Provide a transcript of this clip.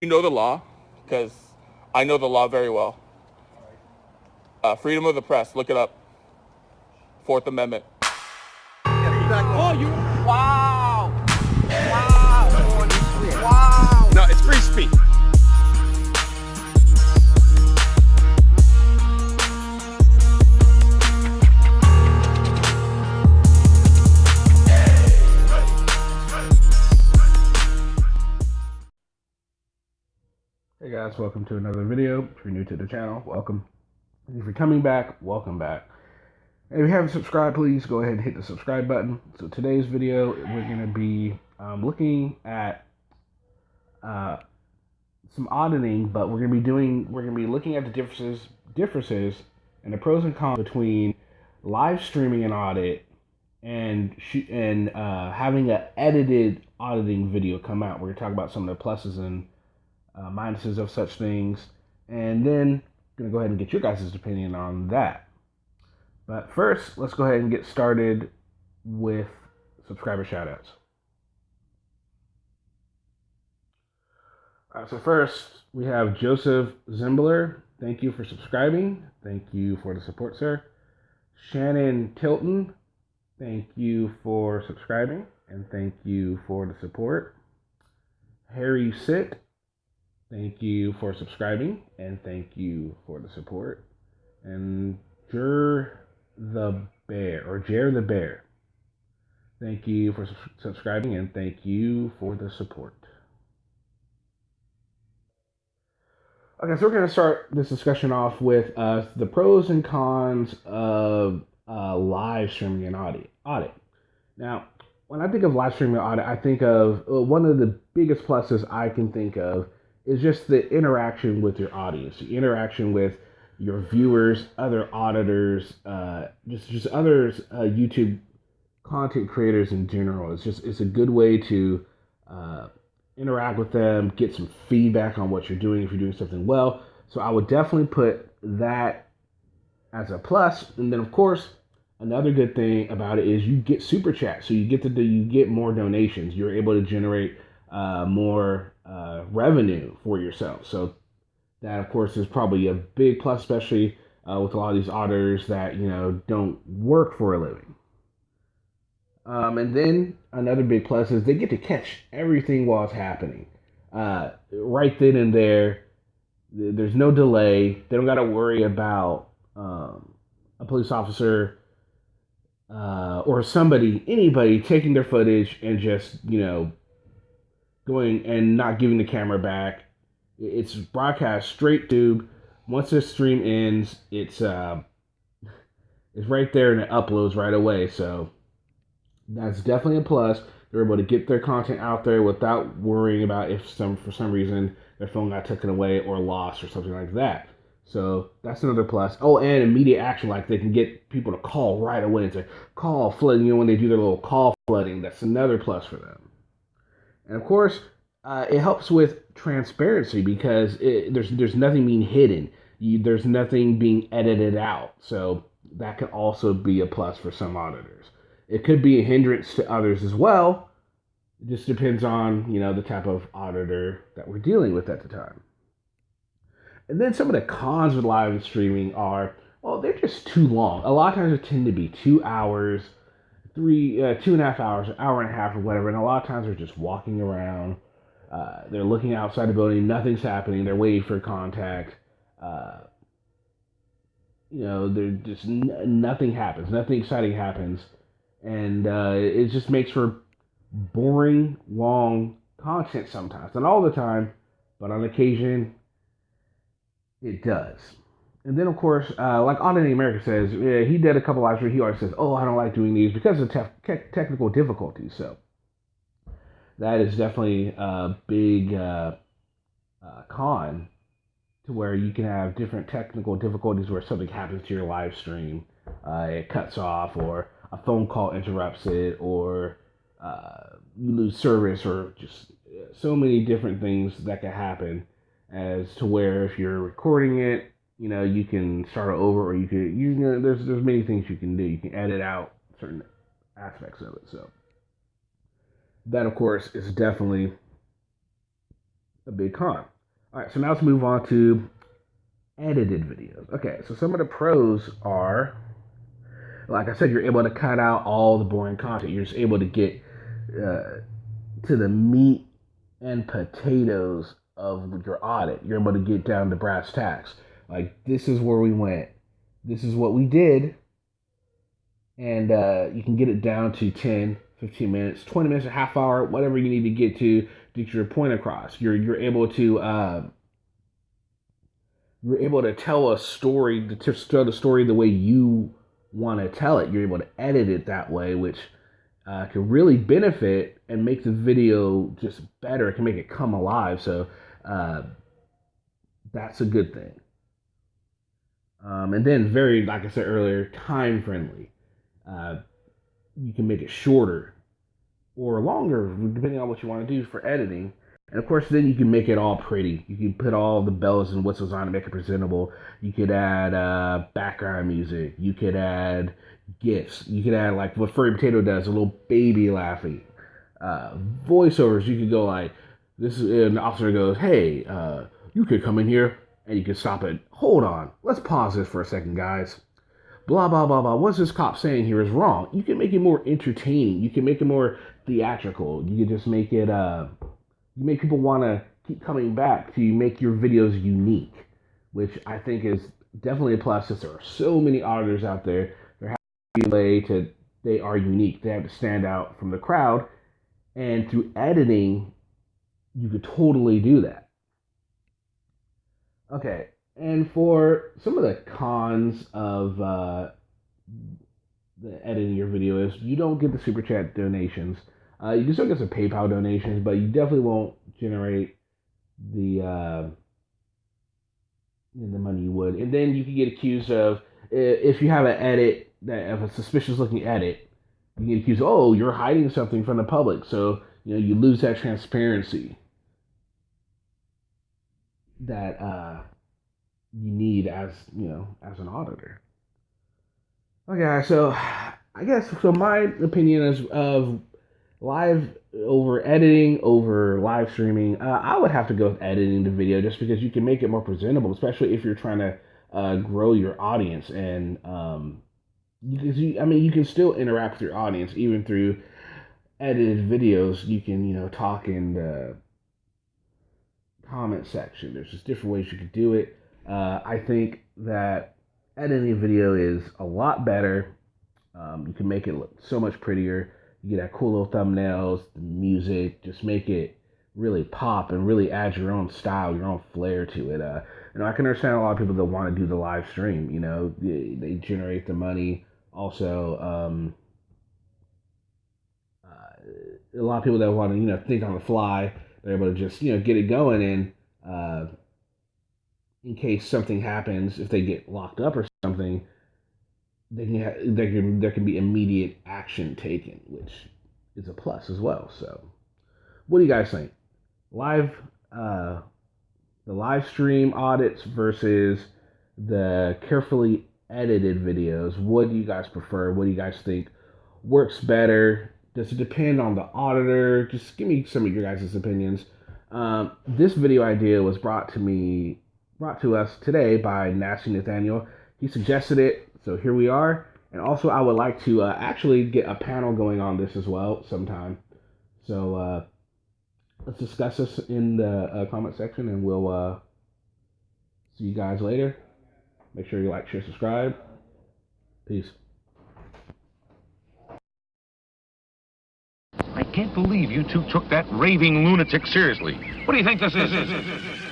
You know the law, because I know the law very well. Freedom of the press. Look it up. Fourth Amendment. Oh, you! Wow! Wow! Wow! No, it's free speech. Hey guys, welcome to another video. If you're new to the channel, welcome. And if you're coming back, welcome back. And if you haven't subscribed, please go ahead and hit the subscribe button. So today's video, we're going to be looking at some auditing, but we're going to be looking at the differences and the pros and cons between live streaming an audit and having an edited auditing video come out. We're going to talk about some of the pluses and minuses of such things, and then I'm going to go ahead and get your guys' opinion on that. But first, let's go ahead and get started with subscriber shoutouts. So first, we have Joseph Zimbler. Thank you for subscribing. Thank you for the support, sir. Shannon Tilton. Thank you for subscribing, and thank you for the support. Harry Sit. Thank you for subscribing, and thank you for the support. And Jer the Bear. Thank you for subscribing, and thank you for the support. Okay, so we're going to start this discussion off with the pros and cons of live streaming an audit. Now, when I think of live streaming audit, I think of one of the biggest pluses I can think of is just the interaction with your audience, the interaction with your viewers, other auditors, just others, YouTube content creators in general. It's a good way to interact with them, get some feedback on what you're doing if you're doing something well. So I would definitely put that as a plus. And then of course, another good thing about it is you get super chat, so you get more donations. You're able to generate more revenue for yourself. So that, of course, is probably a big plus, especially with a lot of these auditors that don't work for a living. And then another big plus is they get to catch everything while it's happening, right then and there. There's no delay. They don't got to worry about a police officer or anybody taking their footage and just going and not giving the camera back. It's broadcast straight to. Once the stream ends, it's right there and it uploads right away. So that's definitely a plus. They're able to get their content out there without worrying about if for some reason their phone got taken away or lost or something like that. So that's another plus. Oh, and immediate action, like they can get people to call right away. It's a call flooding. When they do their little call flooding, that's another plus for them. And of course, it helps with transparency because there's nothing being hidden. There's nothing being edited out. So that can also be a plus for some auditors. It could be a hindrance to others as well. It just depends on the type of auditor that we're dealing with at the time. And then some of the cons with live streaming are, well, they're just too long. A lot of times it tend to be 2 hours, 2.5 hours, an hour and a half or whatever. And a lot of times they're just walking around. They're looking outside the building. Nothing's happening. They're waiting for contact. They're just nothing happens. Nothing exciting happens. And it just makes for boring, long content sometimes. Not all the time, but on occasion, it does. And then, of course, like Auditing America says, he did a couple live streams. He always says, "Oh, I don't like doing these because of technical difficulties." So that is definitely a big con, to where you can have different technical difficulties where something happens to your live stream, it cuts off, or a phone call interrupts it, or you lose service, or just so many different things that can happen. As to where if you're recording it, you can start over, or there's many things you can do. You can edit out certain aspects of it. So that, of course, is definitely a big con. All right, so now let's move on to edited videos. Okay, so some of the pros are, like I said, you're able to cut out all the boring content. You're just able to get to the meat and potatoes of your audit. You're able to get down to brass tacks. Like, this is where we went. This is what we did. And you can get it down to 10, 15 minutes, 20 minutes, a half hour, whatever you need to get your point across. You're able to tell a story, to tell the story the way you want to tell it. You're able to edit it that way, which can really benefit and make the video just better. It can make it come alive. So that's a good thing. And then very, like I said earlier, time friendly. You can make it shorter or longer, depending on what you want to do for editing. And of course, then you can make it all pretty. You can put all the bells and whistles on to make it presentable. You could add background music. You could add GIFs. You could add, like what Furry Potato does, a little baby laughing. Voiceovers. You could go like, an officer goes, "Hey, you could come in here," and you can stop it. Hold on. Let's pause this for a second, guys. Blah, blah, blah, blah. What's this cop saying here is wrong. You can make it more entertaining. You can make it more theatrical. You can just make it, you make people want to keep coming back to make your videos unique, which I think is definitely a plus, since there are so many auditors out there. There has to be they are unique. They have to stand out from the crowd. And through editing, you could totally do that. Okay. And for some of the cons of the editing your video is you don't get the super chat donations. You can still get some PayPal donations, but you definitely won't generate the money you would. And then you can get accused of, if you have an edit, of a suspicious looking edit, you get accused, oh, you're hiding something from the public. So, you lose that transparency that you need as an auditor. Okay, so I guess my opinion is of live over editing over live streaming. I would have to go with editing the video, just because you can make it more presentable, especially if you're trying to grow your audience. And you can still interact with your audience even through edited videos. You can talk in the comment section. There's just different ways you could do it. I think that editing video is a lot better. You can make it look so much prettier. You get that cool little thumbnails, the music, just make it really pop and really add your own style, your own flair to it. I can understand a lot of people that want to do the live stream. They generate the money. Also, a lot of people that want to think on the fly, they're able to just get it going. And in case something happens, if they get locked up or something, there can be immediate action taken, which is a plus as well. So, what do you guys think? The live stream audits versus the carefully edited videos. What do you guys prefer? What do you guys think works better? Does it depend on the auditor? Just give me some of your guys' opinions. This video idea was brought to us today by Nasty Nathaniel. He suggested it, so here we are. And also, I would like to actually get a panel going on this as well sometime. So let's discuss this in the comment section, and we'll see you guys later. Make sure you like, share, subscribe. Peace. I can't believe you two took that raving lunatic seriously. What do you think this is?